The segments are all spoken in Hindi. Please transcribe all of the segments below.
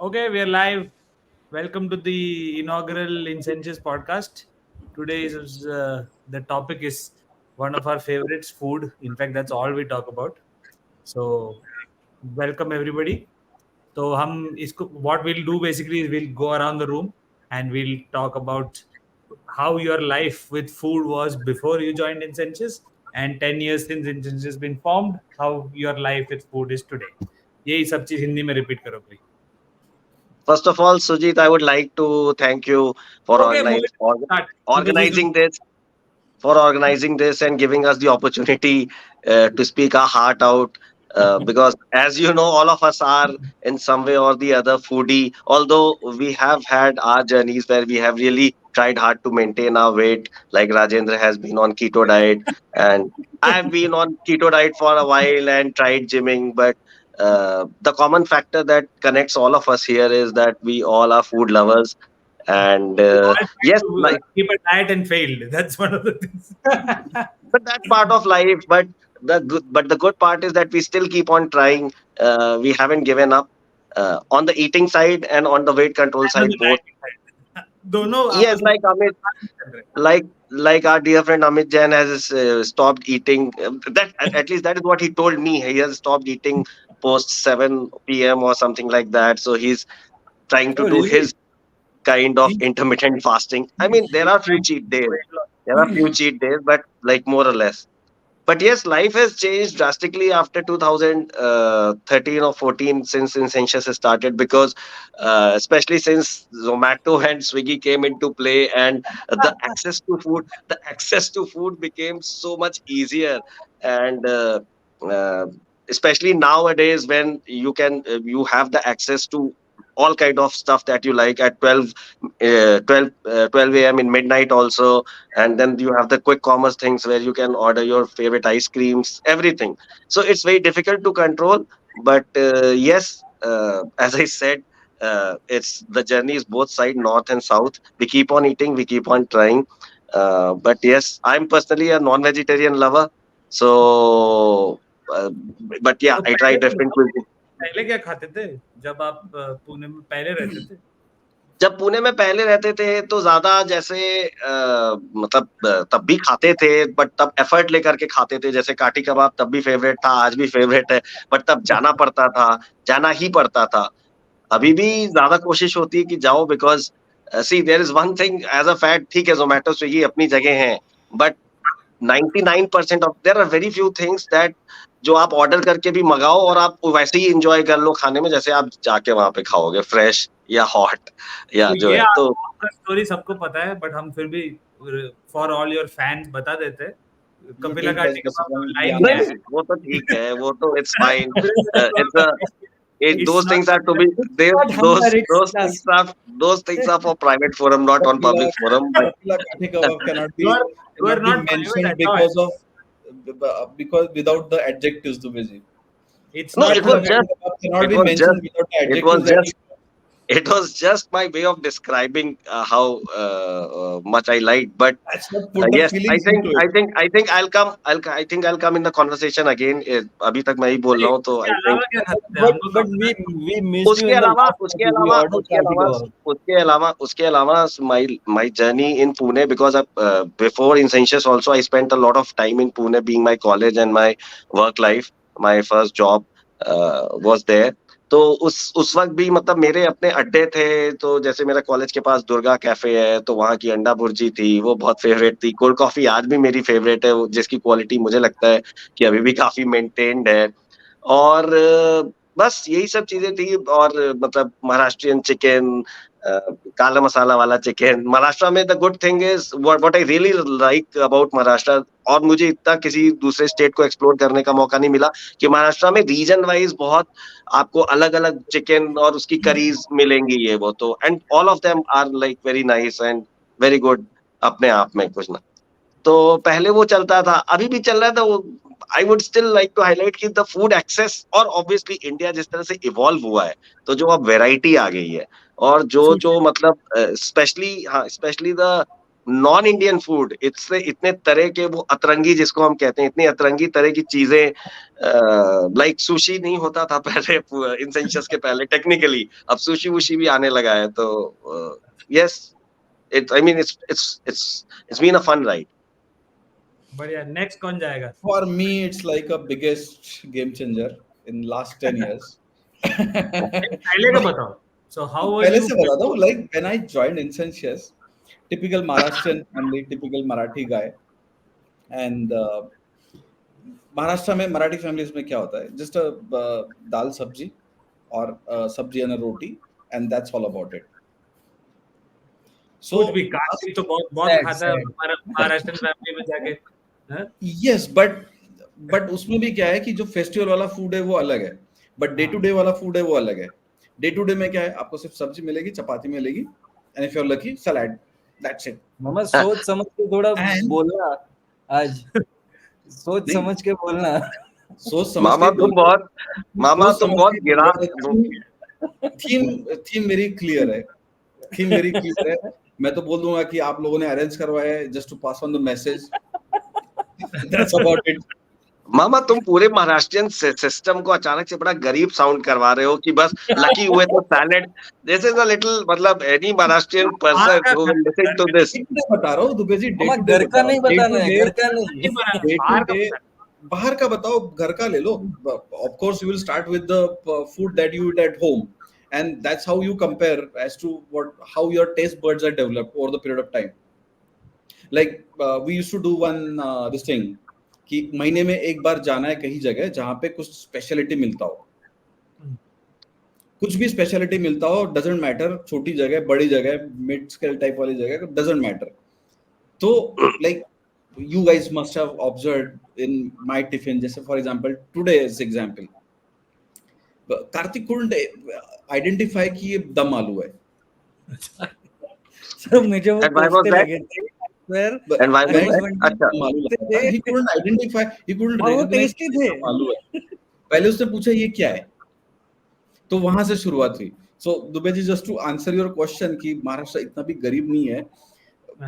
Okay, we are live. Welcome to the inaugural Incentives podcast. Today is the topic is one of our favorites, food. In fact, that's all we talk about. So, welcome everybody. So, what we'll do basically is we'll go around the room and we'll talk about how your life with food was before you joined Incentives and 10 years since Incentives has been formed, how your life with food is today. यही सब चीज हिंदी में रिपीट करो please. First of all, Sujit, I would like to thank you for Okay, Mohit, start because this is organizing this, and giving us the opportunity to speak our heart out. Because, as you know, all of us are in some way or the other foodie. Although we have had our journeys where we have really tried hard to maintain our weight, like Rajendra has been on keto diet, and I have been on keto diet for a while and tried gymming, but the common factor that connects all of us here is that we all are food lovers. And we all tried yes, to like, keep a diet and failed. That's one of the things. but that's part of life. But the good part is that we still keep on trying. We haven't given up on the eating side and on the weight control And on side the both. dieting side. दोनों Yes, आपस में like Amit, साथ में चल रहे हैं. like our dear friend Amit Jain has stopped eating. That at least that is what he told me. He has stopped eating post 7 p.m. or something like that. So he's trying to Oh, do really? his kind of He- intermittent fasting. I he's mean, there he's are few trying to cheat do days. weight loss. There are few cheat days, but like more or less. But yes, life has changed drastically after 2013 or 14 since Incentious has started, because especially since Zomato and Swiggy came into play, and the access to food became so much easier. And uh, especially nowadays, when you have the access to all kind of stuff that you like at 12 a.m. in midnight also. And then you have the quick commerce things where you can order your favorite ice creams, everything. So it's very difficult to control. But yes, as I said, it's the journey is both side, north and south. We keep on eating, we keep on trying. But yes, I'm personally a non-vegetarian lover. So but yeah, तो I try पहले तो different बताओ, cuisine. पहले क्या खाते थे जब आप पुणे में पहले रहते थे? जब पुणे में पहले रहते थे तो ज़्यादा जैसे मतलब तब भी खाते थे, बट तब एफर्ट लेकर के खाते थे। जैसे काठी कबाब तब भी फेवरेट था, आज भी फेवरेट है, बट तब जाना पड़ता था, जाना ही पड़ता था। अभी भी ज़्यादा कोशिश होती है कि जाओ, because see there is one thing as a fact, ठीक है ज़ोमैटो, स्विगी अपनी जगह हैं, but 99% of there are very few things that जो आप ऑर्डर करके भी मँगाओ और आप वैसे ही एन्जॉय कर लो खाने में, जैसे आप जाके वहाँ पे खाओगे, फ्रेश या हॉट या तो जो ये है। तो आपका स्टोरी सबको पता है, बट हम फिर भी फॉर ऑल योर फैंस बता देते हैं. You कपिला take काठी best कबाब decision. Line Yeah. क्या नहीं, है? नहीं, वो तो ठीक है, वो तो it's fine. It's a It's those not things are to be they Not those Hamburg those class. things are those things are for private forum, not on Kapila, public forum. But Kapila Kathi kebab you are you are cannot be not private mentioned at all. because without the adjectives to Vijay. It's no, not it was Kapila private. Kathi just kebab cannot it be was just mentioned without the it was adjectives that just he. it was just my way of describing how much I liked. But Let's not put the yes, I feelings think into I it. think I think I'll come. I think I'll come in the conversation again. अभी तक मैं ही बोल नहीं, रहा हूँ, तो उसके I think अलावा क्या But खाते थे? but, हमको तो but पता है. we missed you उसके in the अलावा last उसके party. We अलावा ordered उसके Kathi अलावा kebab. उसके अलावा my journey in Pune, because before Incentious also I spent a lot of time in Pune, being my college and my work life. My first job was there. तो उस वक्त भी मतलब मेरे अपने अड्डे थे। तो जैसे मेरा कॉलेज के पास दुर्गा कैफे है, तो वहाँ की अंडा भुर्जी थी, वो बहुत फेवरेट थी। कोल्ड कॉफी आज भी मेरी फेवरेट है, जिसकी क्वालिटी मुझे लगता है कि अभी भी काफी मेंटेन्ड है। और बस यही सब चीजें थी। और मतलब महाराष्ट्रियन चिकन, काला मसाला वाला चिकन महाराष्ट्र में। The good thing is what I really like about Maharashtra, और मुझे इतना किसी दूसरे स्टेट को एक्सप्लोर करने का मौका नहीं मिला, कि महाराष्ट्र में रीजन वाइज बहुत आपको अलग अलग चिकन और उसकी करीज मिलेंगी, ये वो। तो and all of them are like very nice and very good अपने आप में कुछ ना। तो पहले वो चलता था, अभी भी चल रहा था वो। I would still like to highlight कि द फूड एक्सेस, और ऑब्वियसली इंडिया जिस तरह से इवॉल्व हुआ है, तो जो अब वैरायटी आ गई है, और जो Sushi. जो मतलब स्पेशली, हाँ, specially the non Indian food, इससे इतने तरह के वो अतरंगी जिसको हम कहते हैं, इतनी अतरंगी तरह की चीजें, लाइक सुशी नहीं होता था पहले इंसेंशियस के पहले टेक्निकली, अब सुशी वुशी भी आने लगा है, तो yes, it I mean it's been a fun ride. बढ़िया. नेक्स्ट कौन जाएगा? For me, it's like a biggest game changer in last 10 years. पहले का बताओ. So how were पहले you? से बताता हूँ, like when I joined Incentious, typical Maharashtrian family, typical Marathi guy, and Maharashtra में मराठी फैमिलीज में क्या होता है, जस्ट अ दाल सब्जी और सब्जी and roti, and that's all about it. कुछ भी काशी तो बहुत बहुत Sad, खाता है sad. महाराष्ट्र फैमिली में जाके. हाँ? यस, बट उसमें भी क्या है कि जो फेस्टिवल वाला फूड है वो अलग है, बट डे टू डे वाला फूड है वो अलग है. डे टू डे में क्या है, आपको सिर्फ सब्जी मिलेगी, चपाती मिलेगी, and if you are lucky salad, that's it. मामा सोच समझ के थोड़ा And- बोलना आज. सोच नहीं. समझ के बोलना. सोच समझ मामा के तुम बहुत सोच समझ बहुत के गिरा. थीम मेरी क्लियर है. थीम मेरी क्लियर है. मैं तो बोल दूंगा कि आप लोगों ने अरेंज करवाया है just to pass on the message. That's about it. मामा तुम पूरे महाराष्ट्रियन सिस्टम को अचानक से बड़ा गरीब साउंड करवा रहे हो कि बस लकी हुए तो salad. This is a little, मतलब any Maharashtrian person who will listen to this. बता रहा हूँ दुबे जी, डे मामा टू डे घर का नहीं बताना है, घर का नहीं. नहीं बना, डे बाहर टू का डे. बना. बाहर का बताओ, घर का ले लो. Of course you will start with the food that you eat at home, and that's how you compare as to what how your taste buds are developed over the period of time. Like we used to do one this thing कि महीने में एक बार जाना है कहीं जगह जहां पे कुछ स्पेशलिटी मिलता हो. कुछ भी स्पेशलिटी मिलता हो, डजंट मैटर, छोटी जगह, बड़ी जगह, मिड स्केल टाइप वाली जगह, डजंट मैटर. तो like you guys must have observed in my tiffin, जैसे for example today's example, Kartik couldn't identify कि ये दम आलू है. So मुझे वो And why was कोफ्ते that? लगे थे. Where And why I was was that? wondering- अच्छा, दम आलू लगा था. He couldn't identify, he couldn't और वो recognize tasty कि थे. दम आलू है. पहले उसने पूछा ये क्या है, तो वहां से शुरुआत हुई. So Dubey ji, just to answer your question कि महाराष्ट्र इतना भी गरीब नहीं है,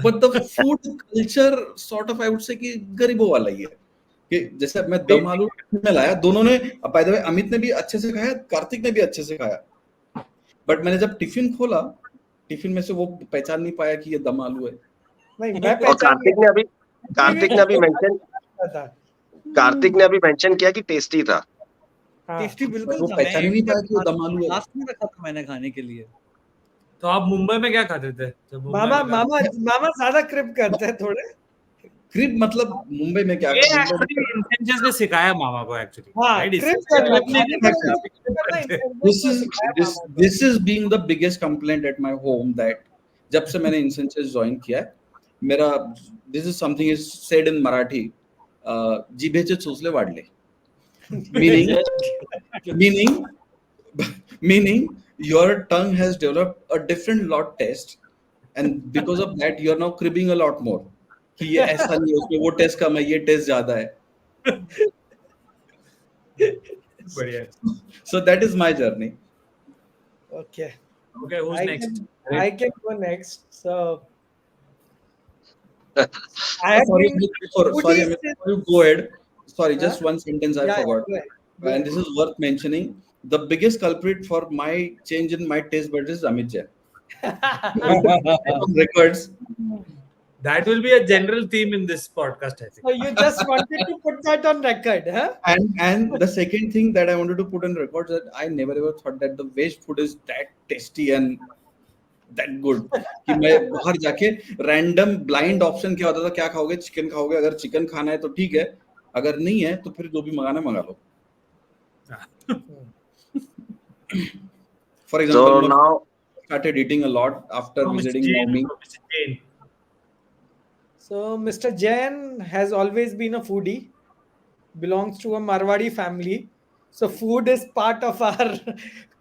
but the food culture sort of I would say कि गरीबों वाला ही है. कि जैसे मैं दम आलू में लाया, दोनों ने, बाय द वे अमित ने भी अच्छे से खाया, कार्तिक ने भी अच्छे से खाया, बट मैंने जब टिफिन खोला, टिफिन में से वो पहचान नहीं पाया कि ये दम आलू है. नहीं मैं और पहचान कार्तिक ने अभी मेंशन किया कि टेस्टी था. टेस्टी बिल्कुल वो था. पहचान ही नहीं पाया कि वो मैं दम आलू है. लास्ट में रखा था मैंने खाने के लिए. तो आप मुंबई में क्या खाते थे जब मुंबई मामा में? मामा मामा ज्यादा क्रिप करते हैं थोड़े. क्रिप मतलब मुंबई में क्या ये मुंबई एक्चुअली इंसेंशियस ने सिखाया मामा को एक्चुअली. हाँ, Right? क्रिप Essentials करना अपने this is being the biggest complaint at my home that जब से मैंने Incentives ज्वाइन किया है, मेरा this is something is said in Marathi, जिभेचे चोचले वाढले, meaning your tongue has developed a different lot taste, and because of that you are now cribbing a lot more कि ये ऐसा नहीं है, उसमें वो टेस्ट कम है, ये टेस्ट ज्यादा है. बढ़िया. So that is my journey. Okay, Okay, who's next? I can go next. So I have Sorry, been before foodies you go ahead. Sorry, just Huh? one sentence I yeah, forgot. go ahead. Go And ahead. this is worth mentioning. The biggest culprit for my change in my taste buds is Amit Jain. On records. That will be a general theme in this podcast, I think. So you just wanted to put that on record, huh? And the second thing that I wanted to put on record is that I never ever thought that the veg food is that tasty and that good. कि मैं बाहर जाके random blind option क्या होता था, क्या खाओगे, चिकन खाओगे, अगर चिकन खाना है तो ठीक है, अगर नहीं है तो फिर जो भी मंगाना मंगा लो. For So example, now, I started eating a lot after Mr. visiting Jain, Naomi. Mr. Jain. So Mr. Jain has always been a foodie, belongs to a Marwadi family. So food is part of our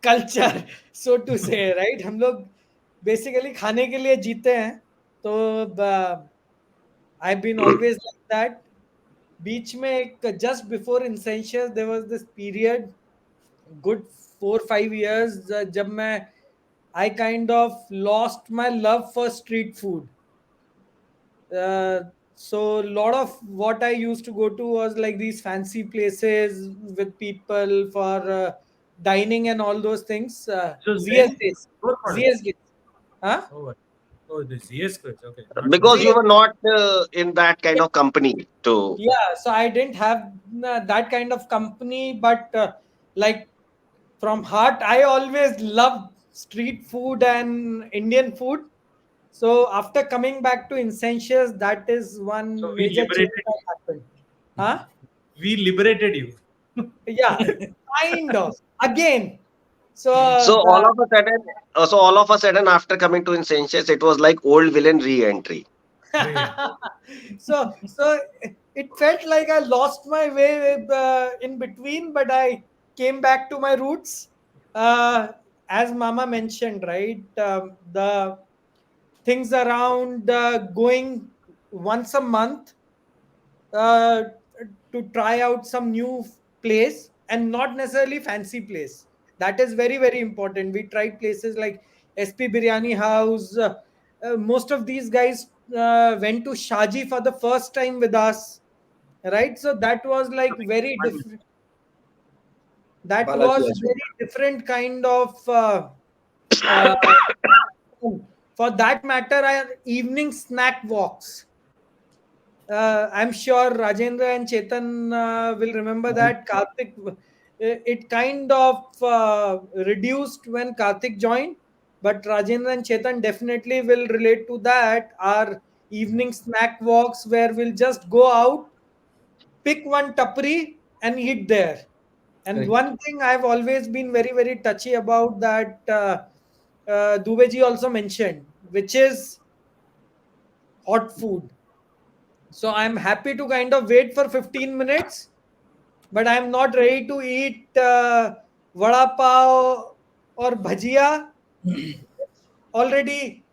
culture, so to say, right? हम लोग basically खाने के लिए जीते हैं. तो I've been always like that. बीच में एक just before Incentious there was this period, good 4-5 years, जब मैं I kind of lost my love for street food. So a lot of what I used to go to was like these fancy places with people for dining and all those things. So ZS then, days. what model? ZS days. Huh? Oh, the ZS quiz. Okay. Not Because ZS. you were not in that kind of company to. Yeah, so I didn't have that kind of company, but like from heart, I always loved street food and Indian food. So after coming back to Incentious, that is So one we major change liberated that happened. Huh? We liberated you. Yeah, kind of. Again. So So all of a sudden, after coming to Incentious, it was like old villain re-entry. so it felt like I lost my way in between, but I came back to my roots. As Mama mentioned, right? The things around going once a month uh, to try out some new place and not necessarily fancy place. That is very very important. We tried places like SP Biryani House. Most of these guys went to Shaji for the first time with us, right? So that was like very different. That Balaji was as well. very different kind of uh, for that matter, our evening snack walks. I'm sure Rajendra and Chetan will remember that Karthik. It kind of reduced when Karthik joined, but Rajendra and Chetan definitely will relate to that. Our evening snack walks where we'll just go out, pick one tapri, and eat there. And Correct. one thing I've always been very very touchy about that Dubeji also mentioned, which is hot food. So I'm happy to kind of wait for 15 minutes, but I'm not ready to eat vada pav or bhajia already.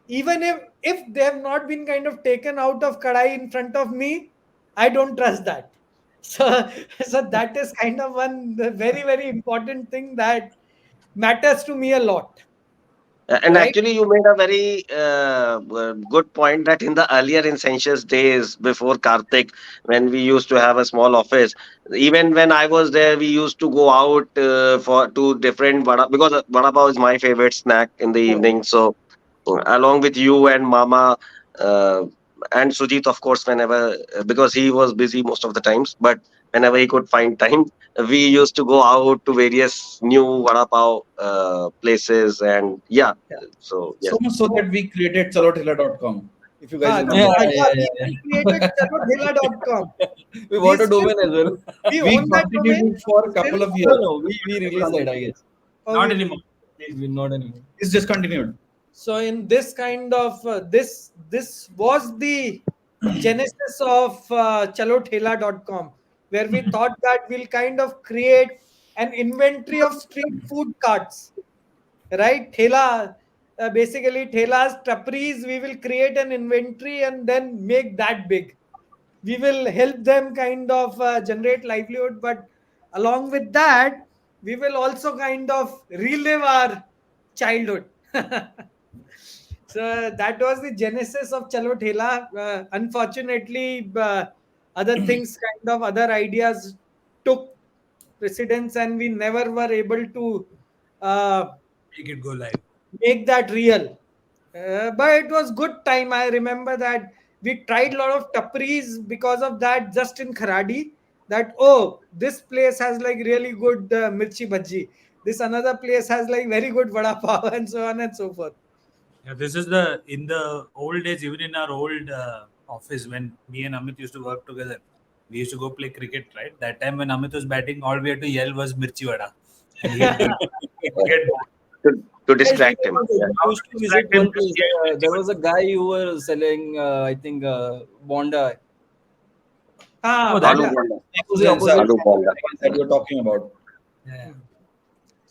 Even if they have not been kind of taken out of kadai in front of me, I don't trust that. So so that is kind of one very very important thing that matters to me a lot, And right? actually, you made a very good point that in the earlier Incentious days before Karthik, when we used to have a small office, even when I was there, we used to go out for to different vada because vada pav is my favorite snack in the Oh, evening. So along with you and Mama uh, and Sujit, of course, whenever because he was busy most of the times, but whenever he could find time, we used to go out to various new vada pav places, and yeah, yeah. so So yes. much so that we created chalothela.com, if you guys Yeah, remember. Yeah, yeah, yeah, yeah, we created chalodhela.com. yeah. We We want a still domain as well. we We own that continued domain it for a still. couple of No, years. no, we released that, I guess. Or Not we anymore. We not anymore. It's discontinued. So in this kind of this was the genesis of chalothela.com, where we thought that we'll kind of create an inventory of street food carts, right? Thela, basically thelas, tapris. We will create an inventory and then make that big. We will help them kind of generate livelihood, but along with that, we will also kind of relive our childhood. So that was the genesis of Chalo Thela. Unfortunately, other things, kind of other ideas took precedence, and we never were able to uh, Make it go live. make that real. But it was good time. I remember that we tried a lot of tapris because of that, just in Kharadi. That, oh, this place has like really good mirchi bhaji. This another place has like very good vada pav and so on and so forth. Yeah, this is the in the old days, even in our old office when me and Amit used to work together. We used to go play cricket, right? That time when Amit was batting, all we had to yell was Mirchi Vada. And he'd get To Yes, distract him. We Yeah. used to visit one place. There was a guy who was selling, I think, Bonda. Oh, that Aloo Bonda. bonda. It was the Yes, opposite. Aloo bonda. that you're talking about. Yeah.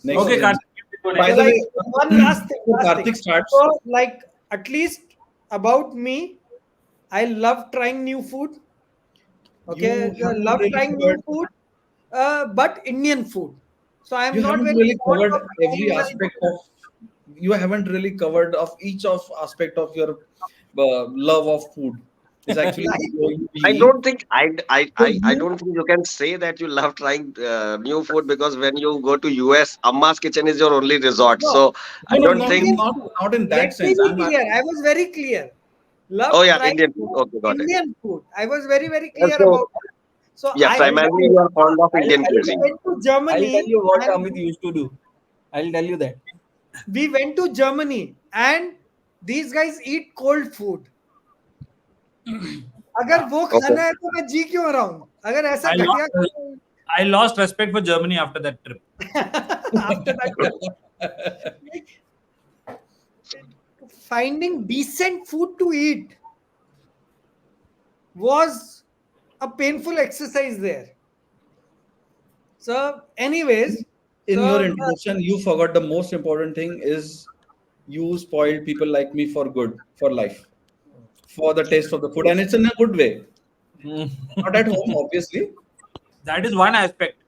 Next Okay, is- Karthik. keep it going. By So the like way, one last thing. before Last thing. Karthik starts, So like at least about me, I love trying new food. Okay, you haven't love really trying new covered, food, but Indian food. So I am you not haven't very really fond covered of every trying like aspect of, you haven't really covered of each of aspect of your love of food is actually going I deep. don't think So I you, don't think you can say that you love trying new food, because when you go to US, Amma's kitchen is your only resort. No, So I no, no, don't not think. Indian not food. not in Let that me sense. be clear. I was very clear. Oh Love yeah, trying Indian food. Okay, got it. Indian food. I was very, very Yeah, clear so about that. So yeah, I primarily you are fond of Indian I'll we cuisine. went to I'll tell Germany you what and Amit used to do. I'll tell you that. we went to Germany and these guys eat cold food. अगर वो Okay. खाना है तो मैं जी क्यों रहा हूँ अगर ऐसा I घटिया lost, I lost respect for Germany after that trip. after that finding decent food to eat was a painful exercise there. So, anyways, In your so introduction, you forgot the most important thing is you spoiled people like me for good, for life, for the taste of the food, and it's in a good way. Not at home, obviously. That is one aspect.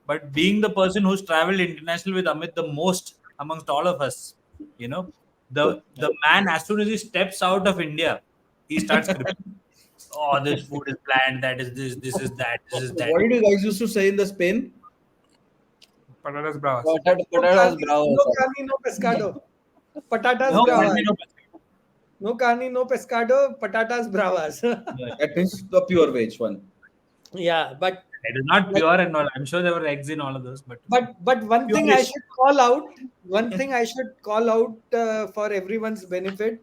But being the person who's traveled international with Amit the most amongst all of us, you know, the man, as soon as he steps out of India, he starts scripting. Oh, this food is bland. That is this is that. This is that. What did you guys used to say in the Spain? Patatas bravas. Potatoes bravo. no carne, no pescado. Patatas No, bravas. carne, no pescado. No carne, no pescado. Patatas bravas. That means the pure veg one. Yeah, but It is not pure and all. I'm sure there were eggs in all of those, but one thing I Purish. should call out. One thing I should call out for everyone's benefit.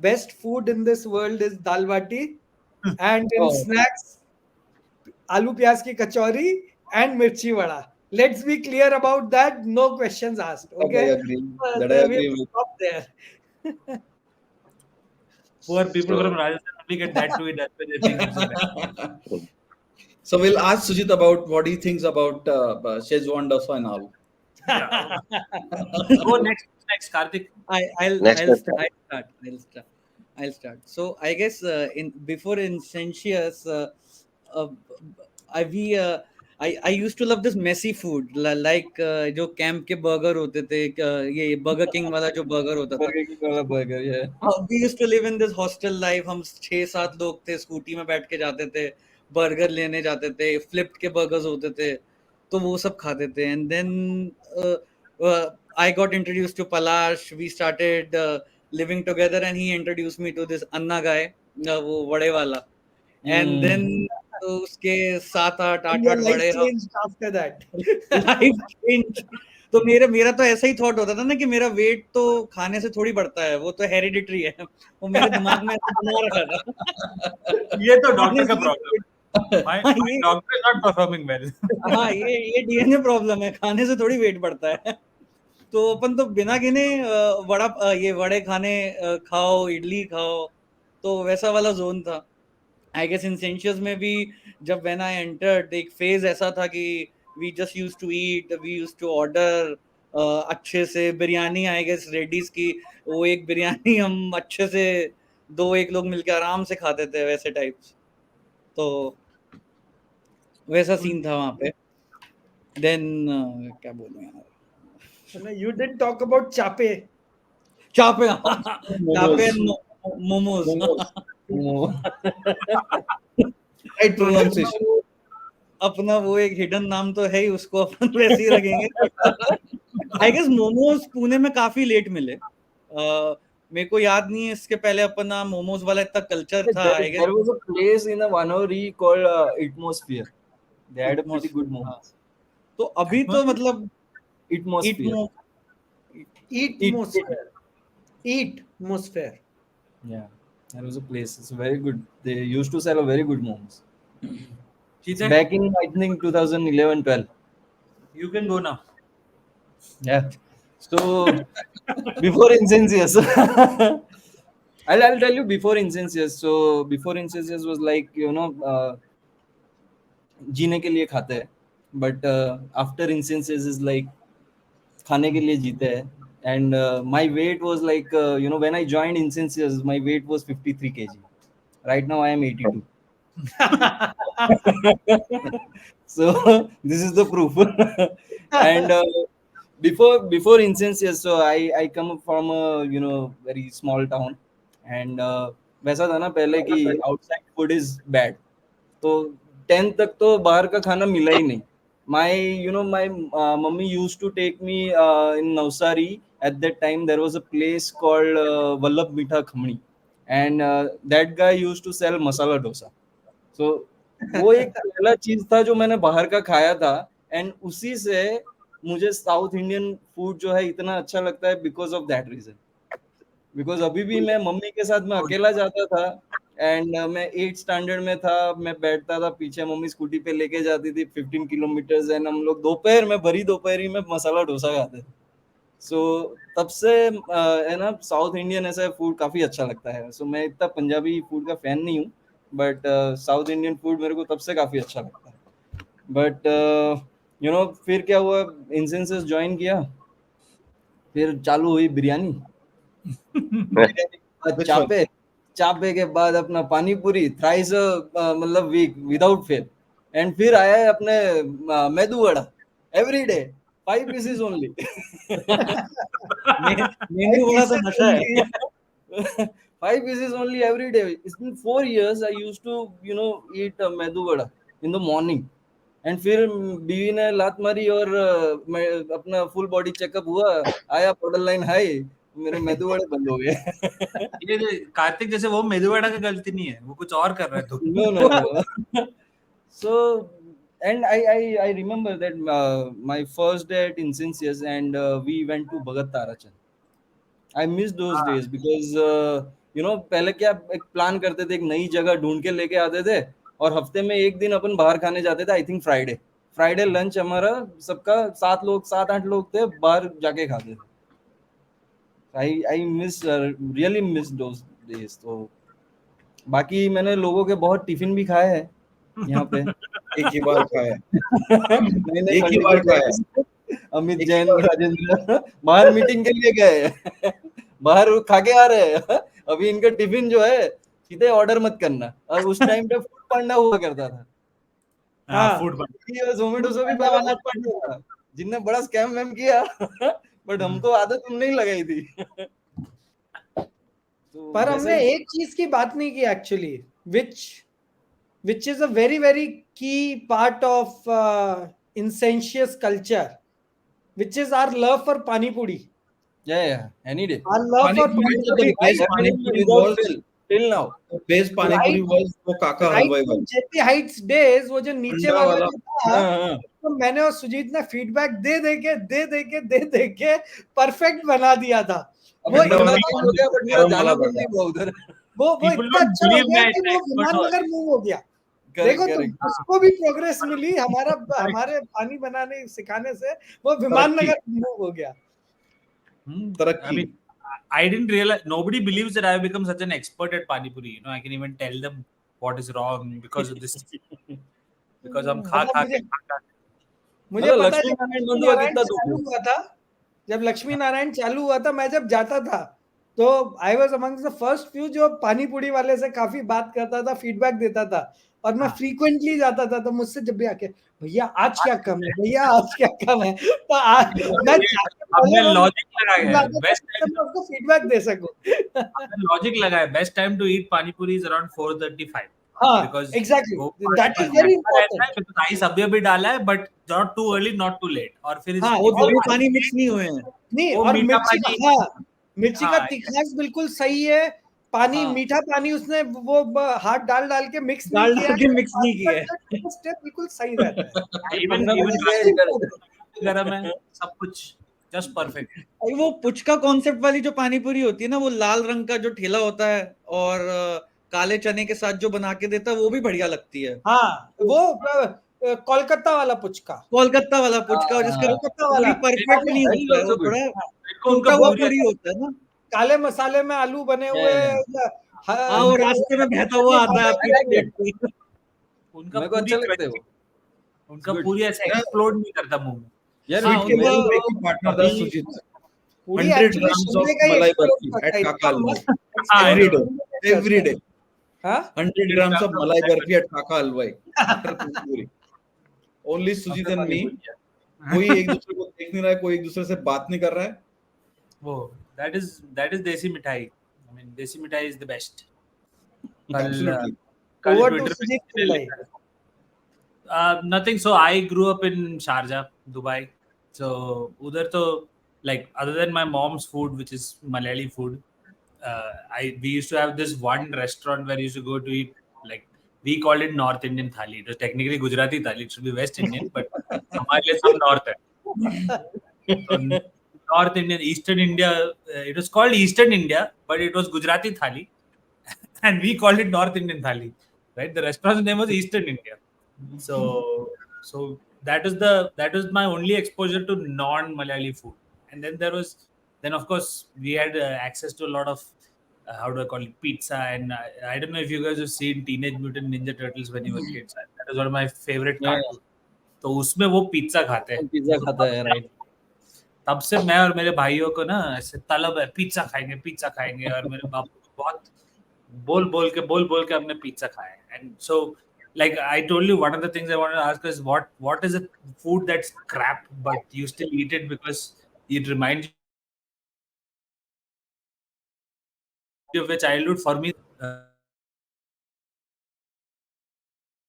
Best food in this world is dal bati, and in Oh. snacks, aloo pyaz ki kachori and mirchi vada. Let's be clear about that. No questions asked. That I Okay, agree. That I agree we'll with. stop there. poor people So from Rajasthan only get that to eat. That's why they think it's the best. So we'll ask Sujit about what he thinks about Szechuan dosa and all. Yeah. Go next, Karthik. I'll next I'll question. start. I'll start. So I guess in before Incentius, uh, I we I used to love this messy food like जो कैंप के बर्गर होते थे ये बर्गर किंग वाला जो बर्गर होता था Burger King वाला burger, yeah. we used to live in this hostel life. हम 6-7 लोग थे स्कूटी में बैठ के जाते थे बर्गर लेने जाते थे फ्लिप्ड के बर्गर्स होते थे तो वो सब खाते थे and then I got introduced to Palash. We started living together, and he introduced me to this Anna guy, वो वड़े वाला. And then तो उसके 7-8 Your 8-8 life वड़े हम changed after that. Life change तो मेरा तो ऐसा ही थॉट होता था ना कि मेरा वेट तो खाने से थोड़ी बढ़ता है वो तो हेरिडिटरी है वो मेरे दिमाग में ऐसा बना रखा था ये तो डॉक्टर का प्रॉब्लम. My हाँ, ये doctor is not performing well. हाँ ये डीएनए प्रॉब्लम है खाने से थोड़ी वेट बढ़ता है तो अपन तो बिना गिने ये वड़े खाने खाओ इडली खाओ तो वैसा वाला जोन था आई गेस इंसेंशियस में भी जब व्हेन आई एंटर्ड एक फेज ऐसा था कि we just used to eat we used to order अच्छे से बिरयानी आई गेस रेडीज की वो एक बिरयानी हम अच्छे से 2-1 लोग मिलके आराम से खाते थे वैसे टाइप्स तो वैसा सीन था वहां पे देन क्या बोलूं यार You didn't talk about chape. चापे Momos. Momos Right pronunciation. अपना वो एक हिडन नाम तो है ही उसको अपन वैसे ही रखेंगे आई गेस मोमोज पुणे में काफी लेट मिले मेरे को याद नहीं है इसके पहले अपना मोमोज वाला इतना कल्चर था I There guess was a place in a Vanori called Atmosphere. They had a pretty good momos. तो अभी तो मतलब Atmosphere. Eat atmosphere. Yeah, there was a place. It's very good. They used to sell a very good momos. Chetan, Back in I think 2011-12. you can go now. Yeah. So before Incensius, I'll tell you before Incensius. So before Incensius was like जीने के लिए खाते हैं, but after Incensius is like खाने के लिए जीते हैं. And my weight was like when I joined Incensius, my weight was 53 kg. Right now I am 82. So this is the proof. And before Incensius, so I come from a very small town, and वैसा था ना पहले कि आउटसाइड फूड इज बैड, तो 10th तक तो बाहर का खाना मिला ही नहीं. My mummy used to take me in Navsari. At that time there was a place called Vallabh Mitha Khamni, and that guy used to sell masala dosa. So वो एक पहला चीज था जो मैंने बाहर का खाया था, एंड उसी से मुझे साउथ इंडियन फूड जो है इतना अच्छा लगता है because of that reason. Because अभी भी मैं मम्मी के साथ मैं अकेला जाता था, एंड मैं 8th स्टैंडर्ड में था, मैं बैठता था पीछे, मम्मी स्कूटी पे लेके जाती थी 15 किलोमीटर, एंड हम लोग दोपहर में भरी दोपहरी में मसाला डोसा खाते थे. सो तब से है ना साउथ इंडियन ऐसा फूड काफी अच्छा लगता है. सो मैं इतना पंजाबी फूड का फैन नहीं हूँ, बट साउथ इंडियन फूड मेरे को तब से काफी अच्छा लगता है. बट फिर क्या हुआ, इंसेंसेस ज्वाइन किया, फिर चालू हुई बिरयानी. बिरयानी के बाद चापे, चापे के बाद अपना पानी पूरी थ्राइस मतलब वीक विदाउट फेल, एंड फिर आया है अपने medu vada every day 5 pieces only. मेनू बड़ा तो नशा है. 5 pieces only every day. It's been 4 years I used to eat medu vada in the morning. And फिर बीवी ने लात मारी और मैं अपना फुल बॉडी चेकअप हुआ, आया बॉर्डर लाइन हाई, मेरे मेदू वड़े बंद हो गए. ये कार्तिक जैसे वो मेदू वड़ा का गलती नहीं है, वो कुछ और कर रहा है तू. No. So and I remember that my first day at Incensius, and we went to Bhagat Tarachand. I miss those days because पहले क्या एक प्लान करते थे, एक नई जगह ढूंढ के लेके आते थे, और हफ्ते में एक दिन अपन बाहर खाने जाते थे. आई थिंक फ्राइडे लंच हमारा सबका 7-8 लोग थे, बाहर जाके खाते थे. I miss really miss those days. तो बाकी मैंने लोगों के बहुत टिफिन भी खाए हैं यहाँ पे. एक ही बार खाया. मैंने एक ही बार खाया. अमित जैन, राजेंद्र बाहर मीटिंग के लिए गए, बाहर खा के आ रहे हैं. अभी इनका टिफिन जो है सीधे ऑर्डर मत करना. और उस टाइम पे फूड पांडा हुआ करता था. हाँ, फूड जोमेटो से भी बड़ा पांडा था, जिनने बड़ा स्कैम वैम किया. बट हमको आदत नहीं लगाई थी. पर हमने एक चीज की बात नहीं की actually, which is a very very key part of Incentious culture, which is our love for pani puri. Yeah, any day. Our love Pani for puri pani was puri. the best pani puri was Till now. the best pani puri was वो काका Right हलवाई from वाला. JP Heights days, वो जो नीचे अंडा वाला वाला. जो था, तो मैंने और सुजीत ने फीडबैक दे के परफेक्ट बना दिया था. वो अंडा वाला हो गया, बट मेरा गरम जाना वाला बंद नहीं हुआ उधर. वो People इतना don't अच्छा हो believe गया that कि वो expert विमान was. नगर मूव हो गया. देखो तो उसको भी प्रोग्रेस मिली हमारे पानी बनाने सिखाने से, वो विमान नगर मूव हो गया. तरक्की. I mean, I didn't realize, nobody believes that I have become such an expert at pani puri. I can even tell them what is wrong because of this. Because हम खा के मुझे पता है लक्ष्मी नारायण बंधुआ कितना चालू हुआ था, जब लक्ष्मी नारायण चालू हुआ था, मैं जब जाता था तो I was amongst the first few जो पानी पूरी वाले से काफी बात करता था, फीडबैक देता था, और मैं फ्रीक्वेंटली जाता था. तो मुझसे जब भी आके भैया आज क्या कम है, भैया आज क्या कम है, तो मैं हमने लॉजिक लगाया है, बेस्ट टाइम मैं उसको फीडबैक दे सकूं. लॉजिक लगाया, बेस्ट टाइम टू ईट पानी पूरी इज अराउंड 4:35. हाँ, Because एग्जैक्टली, वो that is very important. because ice अभी अभी डाला है, but not too early not too late. और फिर हाँ, वो दोनों पानी मिक्स नहीं हुए हैं. नहीं, वो और मीठा मिर्ची पानी. हाँ, मिर्ची का हाँ, तिखनास बिल्कुल सही है. पानी हाँ. मीठा पानी उसने वो हाथ डाल के मिक्स नहीं डाल किया. डाल के मिक्स नहीं किया है. स्टेप बिल्कुल सही रहता है. even गरम है, सब कुछ जस्ट परफेक्ट. भाई वो पुचका कॉन्सेप्ट वाली जो पानी पूरी होती है ना, वो लाल रंग का जो ठेला होता है और काले चने के साथ जो बना के देता है, वो भी बढ़िया लगती है. हाँ, वो कोलकाता वाला पुचका, कोलकाता वाला पुचका, जिसका कोलकाता वाला परफेक्ट नहीं होता है, वो थोड़ा टूटा हुआ पूरी होता है ना. काले मसाले में आलू बने हुए. हाँ, वो रास्ते में बहता हुआ आता है आपकी प्लेट पे. उनका मेरे को अच्छा लगता है वो. उनका पूरी ऐसे एक्सप्लोड नहीं करता मुंह में. यार हाँ, स्वीट के उनका- मेरे की पार्टनर था सुजीत. पूरी 100 actually grams of शिमले का ही malai explode barfi करता at है. Kaka Alwai. हाँ, Every day. हाँ? 100 grams of malai barfi at Kaka Alwai. After Puri. Only Sujit and me. कोई एक दूसरे को देख नहीं रहा है, कोई एक दूसरे से बात नहीं कर रहा है. वो that is देसी मिठाई. I mean, देसी मिठाई is the best. कल Absolutely. कल Over to ट्विटर पे Sujit किसी ने Pillai. लिखा nothing. So I grew up in Sharjah, Dubai. So udhar to, like, other than my mom's food, which is Malayali food, we used to have this one restaurant where we used to go to eat, like, we called it North Indian thali. It was technically Gujarati thali. It should be West Indian, but हमारे लिए सब North है. So North Indian, Eastern India, it was called Eastern India, but it was Gujarati thali, and we called it North Indian thali. Right? The restaurant's name was Eastern India. So that was my only exposure to non-Malayali food. And then of course we had access to a lot of how do I call it, pizza. And I don't know if you guys have seen Teenage Mutant Ninja Turtles when you were kids. That was one of my favorite Yeah, cartoons. तो उसमें वो पिज्जा खाते हैं. पिज्जा तो खाता है, right? तब से मैं और मेरे भाइयों को ना ऐसे तलब है, पिज्जा खाएंगे. और मेरे बाप को बहुत बोल बोल के हमने पिज्जा खाया है. And so, like I told you, one of the things I wanted to ask is what is a food that's crap but you still eat it because it reminds you of your childhood. For me,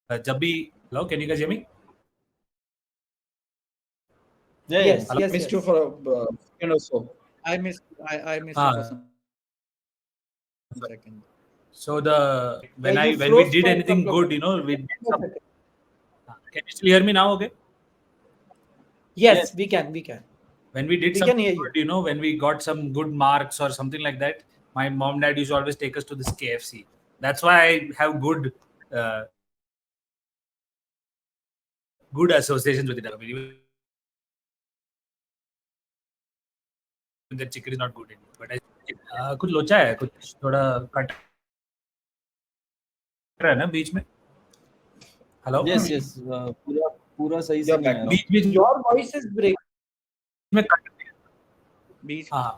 जब भी hello, can you guys hear me? Yeah, Yes, yeah. yes, Missed yes. you for a second or so. I missed you Ah. for some second. So when Yeah, you we froze did for a anything couple of good, we did some. Can you still hear me now? Okay. Yes, we can. When we did We something can hear you. good, when we got some good marks or something like that, my mom dad used to always take us to this KFC. That's why I have good associations with it. I mean, even the chicken is not good anymore, but कुछ लोचा है, कुछ थोड़ा कट रहा है ना बीच में. हेलो. Yes. पूरा सही से Yeah, नहीं आ back. रहा. बीच Your voice is breaking. में कट. बीच हाँ,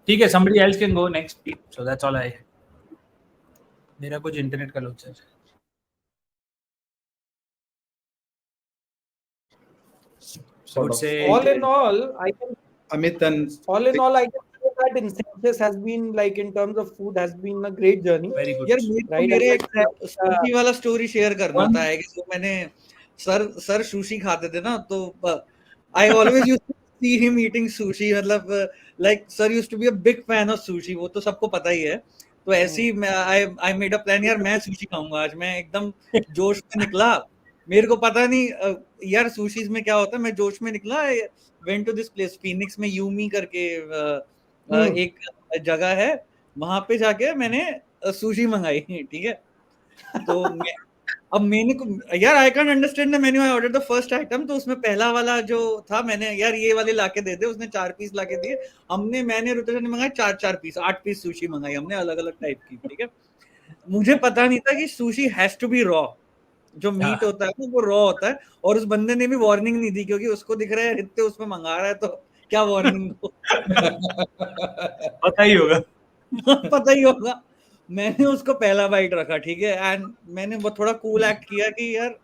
ठीक है. Somebody else can go next. So that's all I. मेरा कुछ इंटरनेट का लोचा है. I would say All in all, I can Amit and say that Incentives has been, like, in terms of food, has been a great journey. very good. यार मेरे को Right, मेरे I एक think, सुशी वाला स्टोरी शेयर करना one- था. है कि जो मैंने सर सुशी खाते थे ना, तो I always used to see him eating sushi. मतलब like sir used to be a big fan of sushi. वो तो सबको पता ही है. तो ऐसे ही आई मेड अ प्लान, यार मैं सुशी खाऊंगा आज. मैं एकदम जोश में निकला. मेरे को पता नहीं यार सुशीज में क्या होता है. मैं जोश में निकला. Went to this place Phoenix में, यूमी करके एक जगह है. वहां पे जाके मैंने सुशी मंगाई. ठीक है. तो अब मैंने यार I can understand the menu. I order the first item. तो उसमें पहला वाला जो था, मैंने यार ये वाले लाके दे दे. उसने 4 पीस लाके दिए. मैंने रुद्र ने मंगाया 4 पीस, 8 पीस सुशी मंगाई हमने, अलग अलग टाइप की. ठीक है. मुझे पता नहीं था कि sushi has to be raw. जो मीट होता है वो रॉ होता है. और उस बंदे ने भी वार्निंग नहीं दी, क्योंकि उसको दिख रहा है रित्ते उसमें मंगा रहा है, तो क्या वार्निंग दो. पता ही होगा. पता ही होगा. मैंने उसको पहला बाइट रखा. ठीक है. एंड मैंने वो थोड़ा कूल एक्ट किया कि यार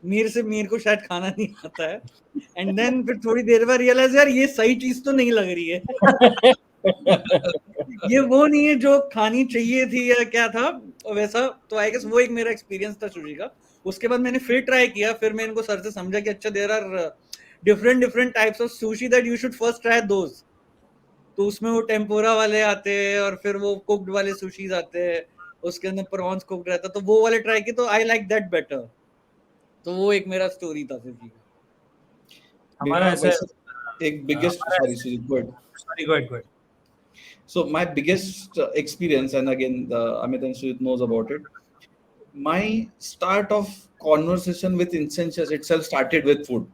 मीर को शायद खाना नहीं आता है. एंड देन फिर थोड़ी देर बाद रियलाइज, यार ये सही चीज तो नहीं लग रही है. ये वो नहीं है जो खानी चाहिए थी या क्या था वैसा. तो आई गेस वो एक मेरा एक्सपीरियंस था सुशी का. उसके बाद मैंने फिर ट्राई किया. फिर मैं इनको सर से समझा कि अच्छा, there are different types of sushi that you should first try those. तो उसमें वो टेम्पोरा वाले आते हैं और फिर वो कुक्ड वाले सुशीज आते हैं. उसके अंदर प्रॉन्स कुक्ड रहता. तो वो वाले ट्राई किए, तो आई लाइक दैट बेटर. तो वो एक मेरा स्टोरी था सुशी का. हमारा ऐसा एक biggest sorry Sujit, go ahead. sorry, go ahead. So my biggest experience, and again Amit and Sujit knows about it. My start of conversation with Incentives itself started with food.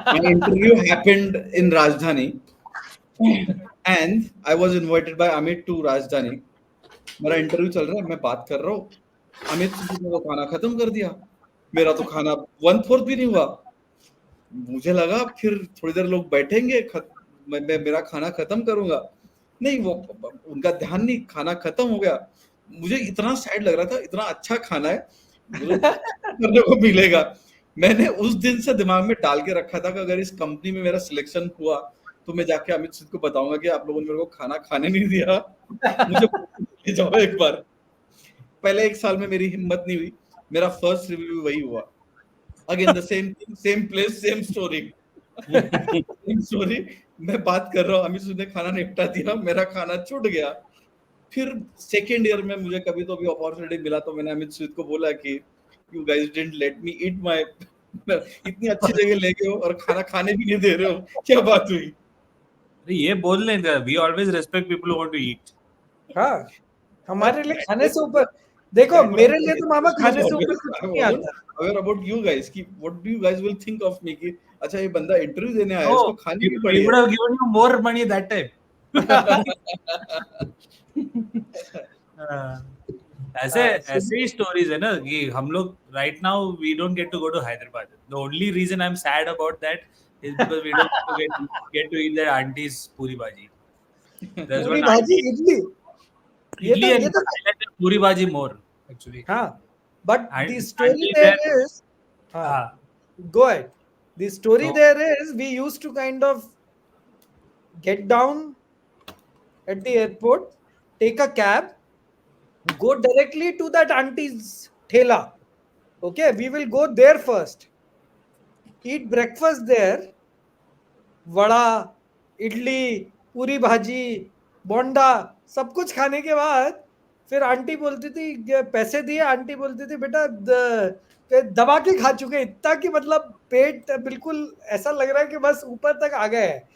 My interview happened in Rajdhani, and I was invited by Amit to Rajdhani. मेरा इंटरव्यू चल रहा है, मैं बात कर रहा हूँ. अमित ने तो खाना खत्म कर दिया. मेरा तो खाना 1/4 भी नहीं हुआ. मुझे लगा फिर थोड़ी देर लोग बैठेंगे, मैं मेरा खाना खत्म करूंगा. नहीं, वो उनका ध्यान नहीं, खाना खत्म हो गया. मुझे इतना सैड लग रहा था. इतना अच्छा खाना है, मुझे करने को मिलेगा. मैंने उस दिन से दिमाग में डाल के रखा था कि अगर इस कंपनी में मेरा सिलेक्शन हुआ तो मैं जाके अमित सिंह को बताऊंगा कि आप लोगों ने मेरे को खाना खाने नहीं दिया, मुझे ले जाओ एक बार. पहले 1 साल में मेरी हिम्मत नहीं हुई, मेरा फर्स्ट रिव्यू वही हुआ। Again the same thing, same place, same story. Same story. मैं बात कर रहा हूँ, अमित ने खाना निपटा दिया, मेरा खाना छूट गया। फिर सेकेंड ईयर में मुझे कभी तो भी अपॉर्चुनिटी मिला तो मैंने अमित स्वीत को बोला कि you guys didn't let me eat my, इतनी अच्छी जगह ले गए हो और खाना खाने भी नहीं दे रहे हो, क्या बात हुई? अरे ये बोल लेंगे, we always respect people who want to eat. हाँ, हमारे लिए खाने से ऊपर, देखो मेरे लिए तो मामा खाने से ऊपर कुछ नहीं आता। अवेयर अबाउट यू गाइस कि what do you guys will think of me कि अच्छा ये बंदा इंटरव्यू देने आया है, इसको खाने की पड़ी We would have given you more money that time. ऐसे ऐसे ही स्टोरीज है ना कि हम लोग right now we don't get to go to Hyderabad. The only reason I am sad about that is because we don't get to eat that aunty's puri bhaji. Puri bhaji, idli, ये तो पूरी भाजी मोर एक्चुअली। हाँ, but the And story until there then- is, go ahead. The story So- there is, we used to kind of get down at the airport, take a cab, go directly to that auntie's thela. Okay, we will go there first, eat breakfast there, vada, idli, puri bhaji, bonda, सब कुछ खाने के बाद फिर आंटी बोलती थी, पैसे दिए, आंटी बोलती थी बेटा दबा के खा चुके, इतना कि मतलब पेट बिल्कुल ऐसा लग रहा है कि बस ऊपर तक आ गए है।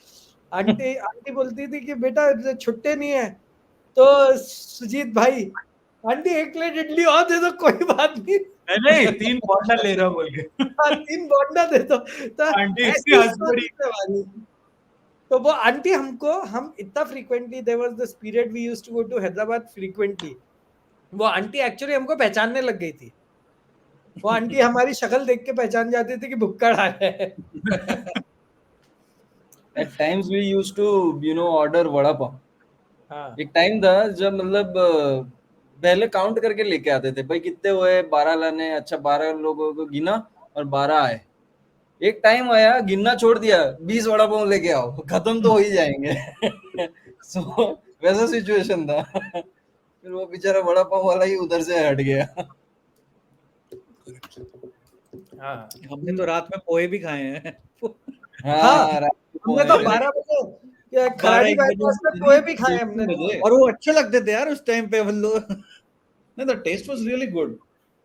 आंटी बोलती थी कि बेटा छुट्टे नहीं है, तो सुजीत भाई आंटी एक प्लेट इडली और दे दो, कोई बात नहीं, नहीं 3 बोंडा ले रहा हूं बोल के। 3 बोंडा दे दो, तो आंटी ऐसी इतनी हंस story पड़ी। है हमारी। तो वो आंटी हमको, हम इतना frequently, there was this period we used to go to Hyderabad frequently, वो आंटी एक्चुअली हमको पहचानने लग गई थी। वो आंटी हमारी शक्ल देख के पहचान जाती थी कि भुक्कड़ आ रहा है। At times we used to order vada pav. हाँ, एक टाइम था जब मतलब पहले काउंट करके लेके आते थे, भाई कितने हुए, 12 लाने, अच्छा 12 लोगों को गिना और 12 आए। एक टाइम आया गिनना छोड़ दिया, 20 वड़ा पाव लेके आओ, खत्म तो हो ही जाएंगे। सो वैसा सिचुएशन था। फिर वो बेचारा वड़ा पाव वाला ही उधर से हट गया। हाँ, हमने तो रात में पोहे भी खाए हैं। हाँ, रात को हमने तो पोहे। 12 बजे खराड़ी बाईपास में पोहे भी खाए हमने तो। और वो अच्छे लगते थे यार उस टाइम पे हम लोग। नहीं, the taste was really good.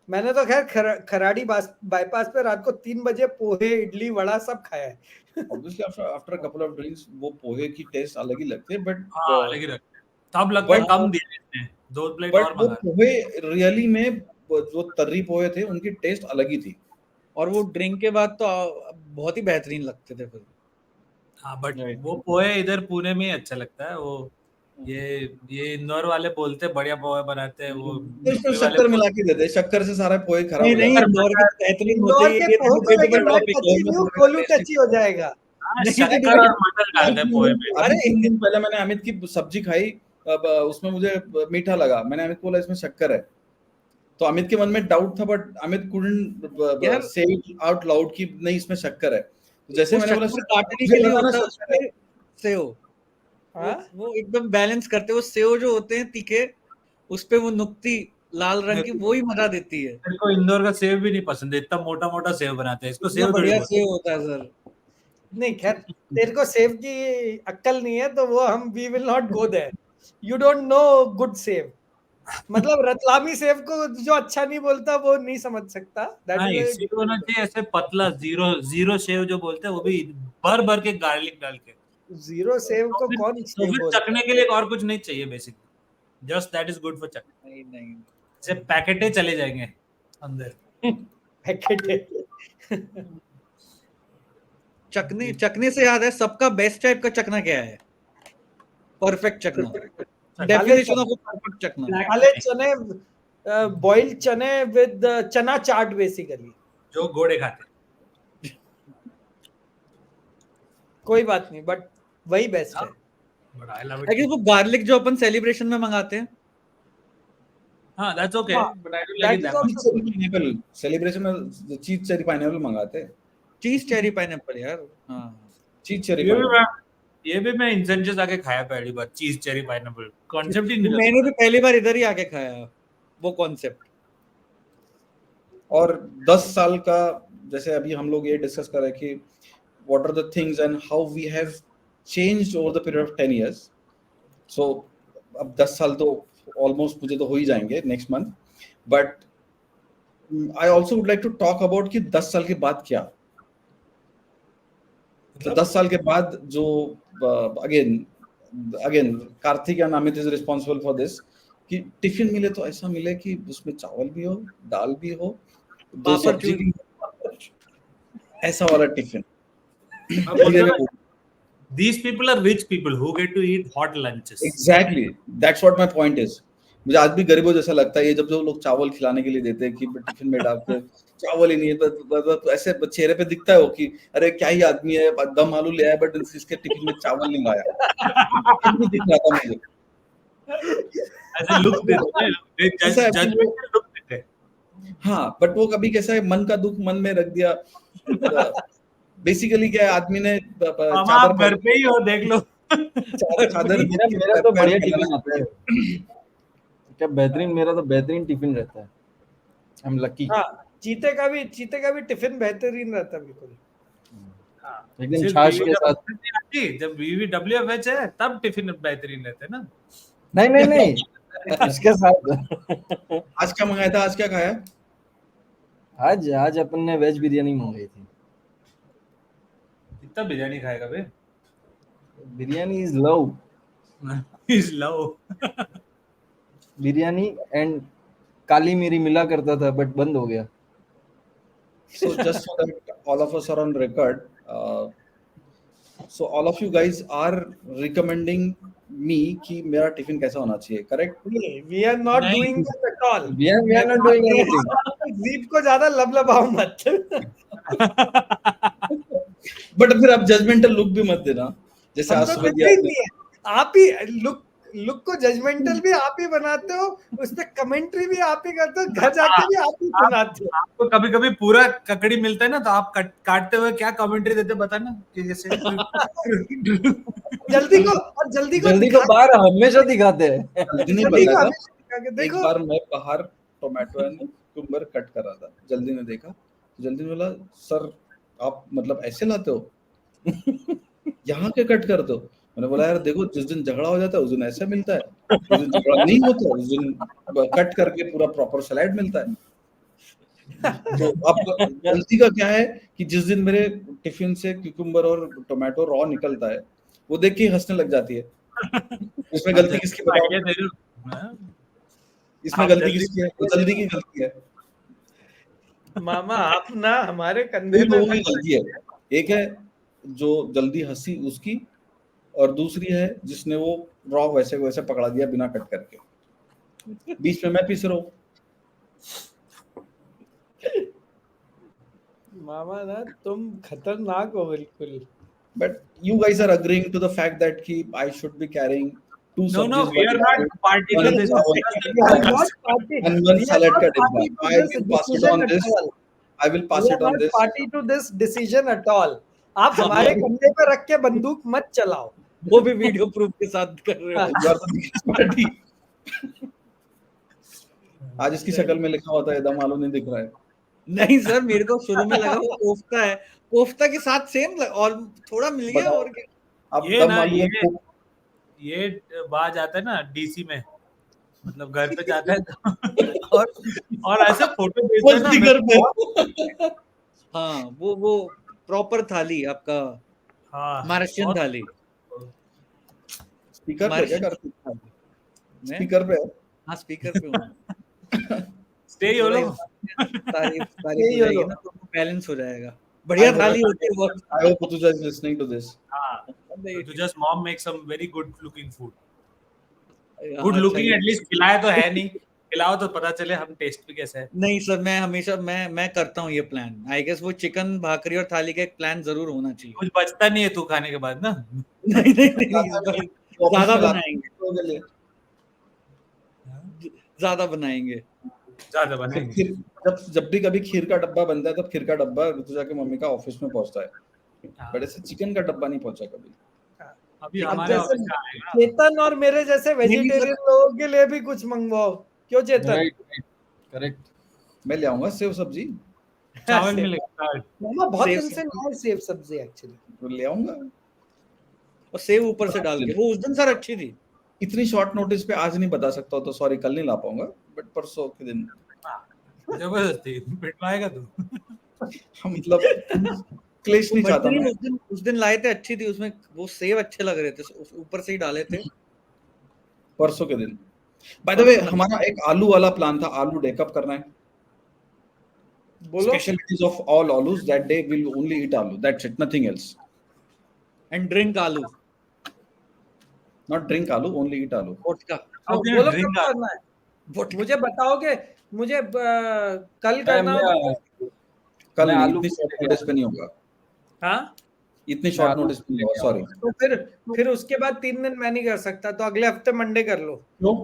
मैंने तो खैर खराड़ी बाईपास पे रात को 3 बजे पोहे, इडली, वड़ा सब खाया है। Obviously after a couple of drinks वो पोहे की टेस्ट अलग ही लगती है, बट हाँ अलग ही रखते हैं। तब लगता है But- कम दिए इसने, 2 प्लेट और बट वो मंगा। पोहे रियली में जो तर्री पोहे थे उनकी टेस्ट अलग ही थी। और वो ड्रिंक के बाद तो बहुत ही बेहतरीन लगते थे फिर। हाँ बट Right. वो पोहे इधर पुणे में ही अच्छा लगता है। वो ये इंदौर वाले बोलते हैं बढ़िया पोहे बनाते हैं, वो तो इसमें मुंबई वाले शक्कर मिला के देते, शक्कर से सारा पोहे खराब नहीं हो नहीं, जाता है। इंदौर के बेहतरीन होते इंदौर ही के ये पोहे को लेके मैं topic टची है, हूँ, गोलू टची हो जाएगा। हाँ, नहीं, शक्कर और मटर डालते हैं पोहे में। अरे 3 दिन पहले मैंने अमित की सब्जी खाई, अब उसमें मुझे मीठा लगा, मैंने अमित को बोला इसमें शक्कर है, तो अमित के मन में डाउट था, बट अमित कुडंट यार- से इट आउट लाउड कि नहीं इसमें शक्कर है। तो जैसे वो मैंने बोला शक्कर काटने मुझे के लिए लगा ना होता है शक्कर है। उसमें सेव। हाँ? वो एकदम बैलेंस करते हैं, वो सेव जो होते हैं तीखे, उस पे वो नुक्ती लाल रंग की, वो ही मजा देती है। मेरे को इंदौर का सेव भी नहीं पसंद है, इतना मोटा मोटा सेव बनाते हैं। इसको इतना सेव थोड़ी बढ़िया बोलते सेव होता है सर। नहीं खैर, तेरे को सेव की अक्कल नहीं है तो वो हम we will not go there. You don't know good sev. मतलब रतलामी सेव को जो अच्छा नहीं बोलता वो नहीं समझ सकता। हैं। हाँ, इसी होना चाहिए ऐसे पतला जीरो सेव जो बोलते हैं, वो भी भर भर के गार्लिक डाल के। जीरो सेव को कौन तो सेव फिर बोलता चखने के लिए और कुछ नहीं चाहिए basically, just that is good for चखने। नहीं नहीं, से पैकेटे चले जाएंगे अंदर। पैकेट है। चखने से याद है, सबका बेस्ट टाइप का चखना क्या है? परफेक्ट चखना। काले डेफिनेशन ऑफ परफेक्ट चखना। काले चने, बॉइल्ड चने विद चना चाट बेसिकली। जो घोड़े खाते हैं। कोई बात नहीं, बट वही बेस्ट है। But I love I guess it. वो गार्लिक जो अपन सेलिब्रेशन में मंगाते हैं, हाँ, that's okay. हाँ, But I don't that like it is that also much. good. Pineapple celebration में चीज चेरी पाइनएप्पल मंगाते हैं। चीज चेरी पाइनएप्पल यार। हाँ, चीज चेरी ये भी मैं इंसेंजेस आके खाया पहली बार, चीज चेरी पाइनएप्पल। कॉन्सेप्ट ही नहीं लगा। मैंने भी पहली बार इधर ही आके खाया। वो कॉन्सेप्ट। और 10 साल का, जैसे अभी हम लोग ये डिस्कस कर रहे हैं कि what are the things and how we have changed over the period of 10 years. So अब 10 साल तो ऑलमोस्ट मुझे तो हो ही जाएंगे next month, but I also would like to talk about कि 10 साल के बाद क्या, तो 10 साल के बाद जो again Kartik and Amit is responsible for this, कि टिफिन मिले तो ऐसा मिले कि उसमें चावल भी हो, दाल भी हो, दो पापड़ सब्जी चूर। भी हो, ऐसा वाला tiffin. These people are rich people who get to eat hot lunches. Exactly, that's what my point is. मुझे आज भी गरीबों जैसा लगता है ये, जब जो लोग चावल खिलाने के लिए देते हैं कि टिफिन में डाल के चावल ही नहीं है, तो ऐसे चेहरे पे दिखता है वो कि अरे क्या ही आदमी है, दम आलू ले आया बट इसके टिफिन में चावल नहीं लाया। टिफिन नहीं दिख रहा था मुझे। ऐसे look देते हैं, they ऐसा है कि judgmental look देते हैं। हाँ, बट वो कभी कैसा है, मन का दुख मन में रख दिया। बेसिकली क्या है, आदमी ने मामा आप घर पे ही हो, देख लो। चादर मेरा तो बढ़िया टिफिन आता है, क्या बेहतरीन, मेरा तो बेहतरीन टिफिन रहता है। I am lucky. हाँ, चीते का भी टिफिन बेहतरीन रहता है, बिल्कुल। एकदम सिर्फ छाछ के साथ। BBWF जब BBWF है तब टिफिन बेहतरीन रहते हैं ना। नहीं इसके साथ। आज क्या मंगाया था, आज क्या खाया? आज अपन ने वेज बिरयानी मंगाई थी। कितना बिरयानी खाएगा बे? Biryani is love. Is love. Biryani and काली मिरी मिला करता था बट बंद हो गया। So just so that all of us are on record, so all of you guys are recommending me कि मेरा टिफिन कैसा होना चाहिए, correct? We are not नहीं। doing that at all. We are not doing anything. Jeep को ज्यादा लबलबाओ मत। बट फिर आप जजमेंटल लुक भी मत देना, जैसे हम आज तो सुबह देते ही नहीं है। आप ही लुक को जजमेंटल भी आप ही बनाते हो, उस पे कमेंट्री भी आप ही करते हो, घर जाके भी आप ही सुनाते हो। आपको कभी कभी पूरा ककड़ी मिलता है ना, तो आप काटते हुए क्या कमेंट्री देते बताना कि जैसे जल्दी को बाहर हमेशा दिखाते हैं। जल्दी नहीं जल्दी को बताया था। हमेशा दिखा के एक देखो। बार मैं बाहर टोमेटो एंड कुकुम्बर कट कर रहा था, जल्दी ने देखा, जल्दी ने बोला सर आप मतलब ऐसे लाते हो, यहाँ के कट करते हो? मैंने बोला यार देखो, जिस दिन झगड़ा हो जाता है उस दिन ऐसे मिलता है, जिस दिन झगड़ा नहीं होता उस दिन कट करके पूरा प्रॉपर सलाद मिलता है। तो अब गलती का क्या है कि जिस दिन मेरे टिफिन से क्यूकम्बर और टोमेटो रॉ निकलता है, वो देख के ही हंसने लग जाती है। इसमें गलती किसकी बताओ? इसमें गलती किसकी है? वो जल्दी की गलती है। मामा आप ना हमारे कंधे दो पे लोगों की गलती है, एक है जो जल्दी हंसी उसकी, और दूसरी है जिसने वो रॉ वैसे वैसे पकड़ा दिया बिना कट करके। बीच में मैं पीस रहा हूँ। मामा ना तुम खतरनाक हो बिल्कुल। But you guys are agreeing to the fact that I should be carrying two No, sabjis, we are not party to this. We are not party. and one We are salad not ka party dibba. to I this will pass it decision on at this. all. I will pass We are it on not this. party to this decision at all. आप हमारे कंधे पे रख के बंदूक मत चलाओ। वो भी वीडियो प्रूफ के साथ कर रहे हो। You are the biggest party. आज इसकी शक्ल में लिखा होता है दम आलू नहीं दिख रहा है। नहीं सर, मेरे को शुरू में लगा वो कोफ्ता है, कोफ्ता के साथ सेम और थोड़ा मिल गया। और क्या अब ये दम ना आलू ये बात जाता है ना डीसी में, मतलब घर पे जाता है तो और ऐसे फोटो भेजता है ना घर पे। हाँ, वो प्रॉपर थाली आपका, हाँ महाराष्ट्रियन थाली। स्पीकर पे क्या करते? मैं स्पीकर पे हाँ स्पीकर पे हूँ। Stay YOLO. तारीफ हो जाएगी ना तो बैलेंस हो जाएगा। बढ़िया थाली होती है वो। I hope Puthuja is listening to this. हाँ, तो just mom makes some very good looking food. हाँ, Good looking अच्छा, at least, खिलाया तो है नहीं, खिलाओ तो पता चले हम टेस्ट भी कैसा है। नहीं सर, मैं हमेशा मैं करता हूँ ये प्लान। आई गेस वो चिकन भाकरी और थाली का एक प्लान जरूर होना चाहिए। कुछ बचता नहीं है तू खाने के बाद ना। नहीं ज्यादा बनाएंगे, ज्यादा बनाएंगे। ज्यादा बनाएंगे। फिर जब भी कभी खीर का डब्बा बनता है तब खीर का डब्बा ऋतुजा के मम्मी का ऑफिस में पहुंचता है, बट ऐसे चिकन का डब्बा नहीं पहुंचा कभी। अभी अब हमारे जैसे ऑफिस में आएगा। चेतन और मेरे जैसे वेजिटेरियन लोगों के लिए भी कुछ मंगवाओ। क्यों चेतन? Right, correct. मैं ले आऊंगा सेव सब्जी, चावल सेव। मिलेगा चावल। मामा बहुत सेव दिन से नहीं है सेव सब्जी एक्चुअली। तो ले आऊंगा। और सेव ऊपर से डाल के, वो उस दिन सर अच्छी थी। इतनी शॉर्ट नोटिस पे आज नहीं बता सकता हूँ, तो सॉरी कल नहीं ला पाऊंगा, बट परसों के दिन जबरदस्ती पिटवाएगा तू। हम मतलब क्लेश नहीं चाहता मैं। उस दिन लाए थे, अच्छी थी, उसमें वो सेव अच्छे लग रहे थे, ऊपर से ही डाले थे। परसों के दिन बाय द वे हमारा एक आलू वाला प्लान था, आलू डे कब करना है? बोलो। Specialties of all alus, that day we'll only eat aloo, that's it, nothing else. And drink आलू, Not drink aloo, only eat aloo. Vodka. How can you बोलो drink कब that? करना है? मुझे बताओगे? मुझे कल करना होगा। कल मैं नहीं, आलू इतनी शॉर्ट नोटिस पे नहीं होगा, हाँ, इतनी शॉर्ट आलू नोटिस पे नहीं होगा, सॉरी। तो फिर उसके बाद 3 दिन मैं नहीं कर सकता, तो अगले हफ्ते मंडे कर लो। क्यों?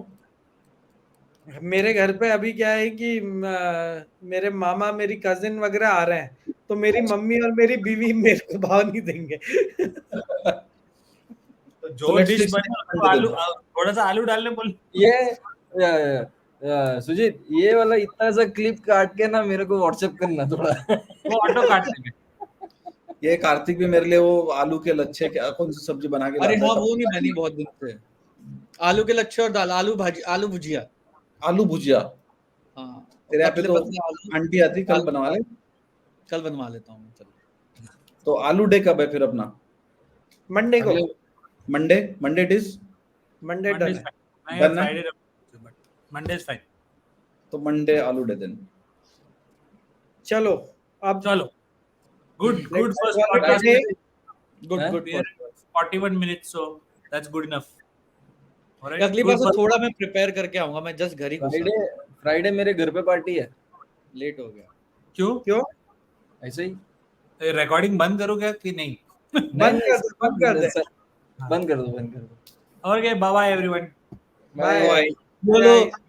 मेरे घर पे अभी क्या है कि मेरे मामा मेरी कजिन वगैरह आ रहे हैं, तो मेरी मम्मी और मेरी बीवी मेरे को भाव नहीं देंगे। तो जो So let's डिश fix बना it. तो आलू थोड़ा सा आलू डालने बोल। ये सुजीत, ये वाला इतना सा क्लिप काट के ना मेरे को व्हाट्सएप करना थोड़ा। वो ऑटो काट देंगे। ये कार्तिक भी मेरे लिए वो आलू के लच्छे क्या कौन सी सब्जी बना के अरे लाता है हाँ, सब। वो नहीं बनी बहुत दिन से। आलू के लच्छे और दाल, आलू भाजी, आलू भुजिया। आलू भुजिया हाँ, तेरे यहाँ पे पतले तो पतले आलू। आंटी आती, कल बनवा ले। कल बनवा लेता हूँ मैं, चलो। तो आलू डे कब है फिर अपना? मंडे को। Monday it is. Monday Monday done is है। fine. I Done have है? Friday, but Monday is fine. तो मंडे आलू डे दिन। चलो अब चलो, good Let's first have a podcast. day. Good हाँ? Good. We are 41 minutes, so that's good enough. All right. अगली Good बार से first- थोड़ा मैं प्रिपेयर करके आऊंगा, मैं जस्ट घर ही घुसा। फ्राइडे मेरे घर पे पार्टी है, लेट हो गया। क्यों ऐसे ही। रिकॉर्डिंग बंद करो क्या कि नहीं? बंद कर दो, बंद कर दे। बंद कर दो। और क्या, बाय बाय एवरीवन। बाय। बोलो।